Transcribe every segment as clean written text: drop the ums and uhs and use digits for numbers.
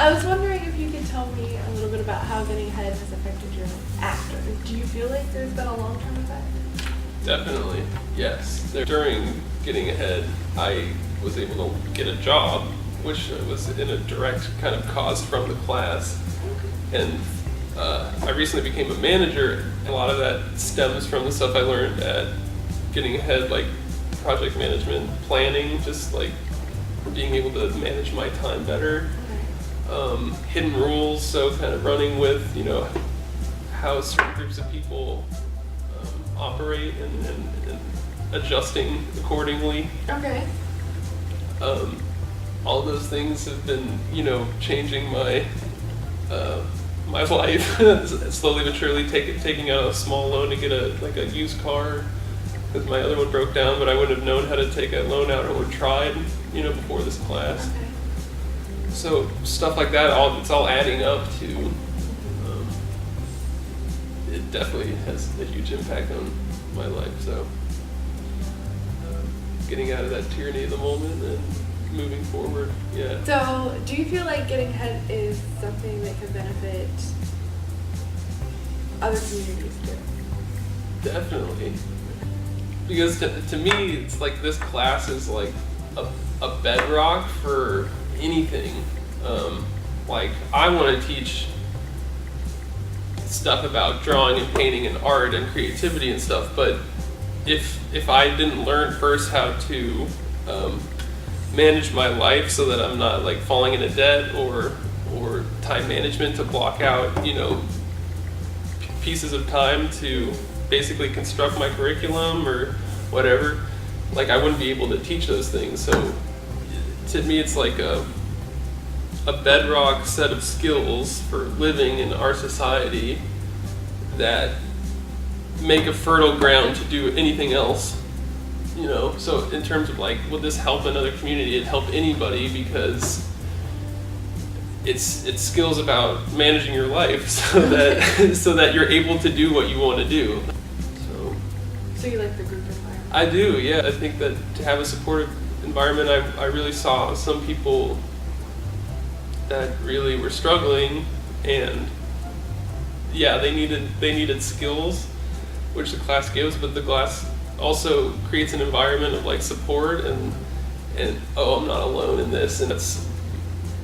I was wondering if you could tell me a little bit about how getting ahead has affected your life after. Do you feel like there's been a long-term effect? Definitely, yes. During getting ahead, I was able to get a job, which was in a direct kind of cause from the class. And I recently became a manager. A lot of that stems from the stuff I learned at getting ahead, like project management, planning, just like being able to manage my time better. Hidden rules, so kind of running with, how certain groups of people operate and adjusting accordingly. Okay. All of those things have been, changing my my life. Slowly but surely taking out a small loan to get a used car, because my other one broke down, but I wouldn't have known how to take a loan out or tried, before this class. Okay. So stuff like that, it's all adding up to, it definitely has a huge impact on my life. So getting out of that tyranny of the moment and moving forward, yeah. So do you feel like getting ahead is something that can benefit other communities too? Definitely. Because to me, it's like this class is like a bedrock for anything. Like I want to teach stuff about drawing and painting and art and creativity and stuff, but if I didn't learn first how to manage my life so that I'm not like falling into debt or time management to block out, pieces of time to basically construct my curriculum or whatever, like I wouldn't be able to teach those things. So to me, it's like a bedrock set of skills for living in our society that make a fertile ground to do anything else. So in terms of like, will this help another community? It'd help anybody, because it's skills about managing your life so that you're able to do what you want to do. So you like the group environment? I do, yeah. I think that to have a supportive environment, I really saw some people that really were struggling, and yeah, they needed skills, which the class gives, but the class also creates an environment of like support and I'm not alone in this. And that's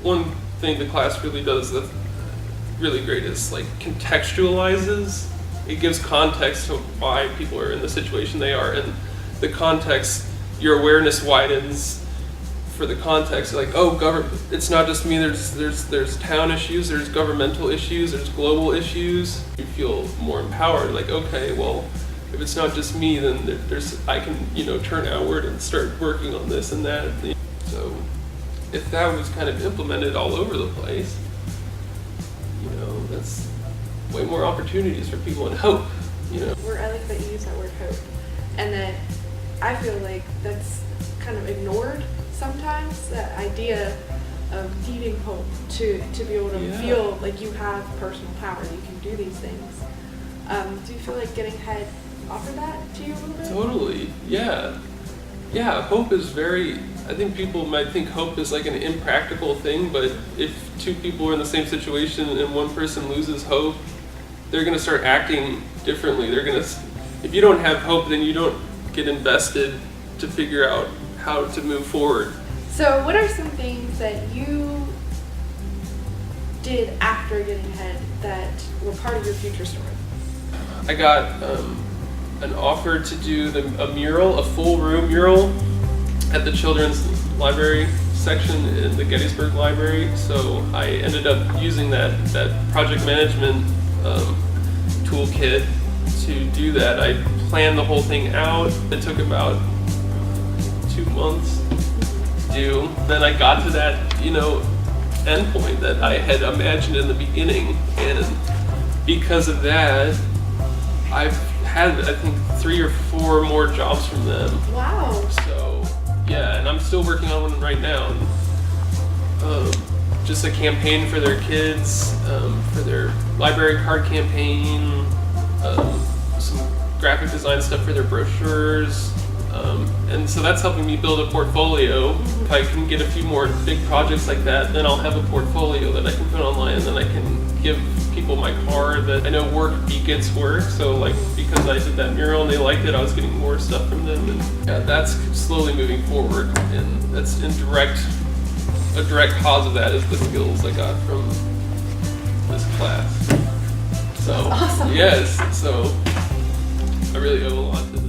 one thing the class really does that's really great, is like contextualizes. It gives context to why people are in the situation they are, and the context, your awareness widens for the context. Like, it's not just me. There's town issues, there's governmental issues, there's global issues. You feel more empowered. Like, okay, well, if it's not just me, then I can turn outward and start working on this and that. So if that was kind of implemented all over the place, that's way more opportunities for people, and hope. I like that you use that word hope, and that I feel like that's kind of ignored sometimes, that idea of needing hope to be able to feel like you have personal power, you can do these things. Do you feel like getting ahead offered that to you a little bit? Totally, yeah. Hope is I think people might think hope is like an impractical thing, but if two people are in the same situation and one person loses hope, they're going to start acting differently. If you don't have hope, then you don't get invested to figure out how to move forward. So what are some things that you did after getting ahead that were part of your future story? I got an offer to do a full room mural at the children's library section in the Gettysburg Library. So I ended up using that project management toolkit to do that. I planned the whole thing out. It took about 2 months to do. Then I got to that, end point that I had imagined in the beginning, and because of that, I've had, I think, 3 or 4 more jobs from them. Wow. So, yeah, and I'm still working on one right now. Just a campaign for their kids, for their library card campaign, some graphic design stuff for their brochures, And so that's helping me build a portfolio. If I can get a few more big projects like that, then I'll have a portfolio that I can put online, and then I can give people my card that I know work begets work. So like, because I did that mural and they liked it, I was getting more stuff from them, and yeah, that's slowly moving forward. And that's a direct cause of that is the skills I got from this class. So Awesome. yes, so I really owe a lot to this.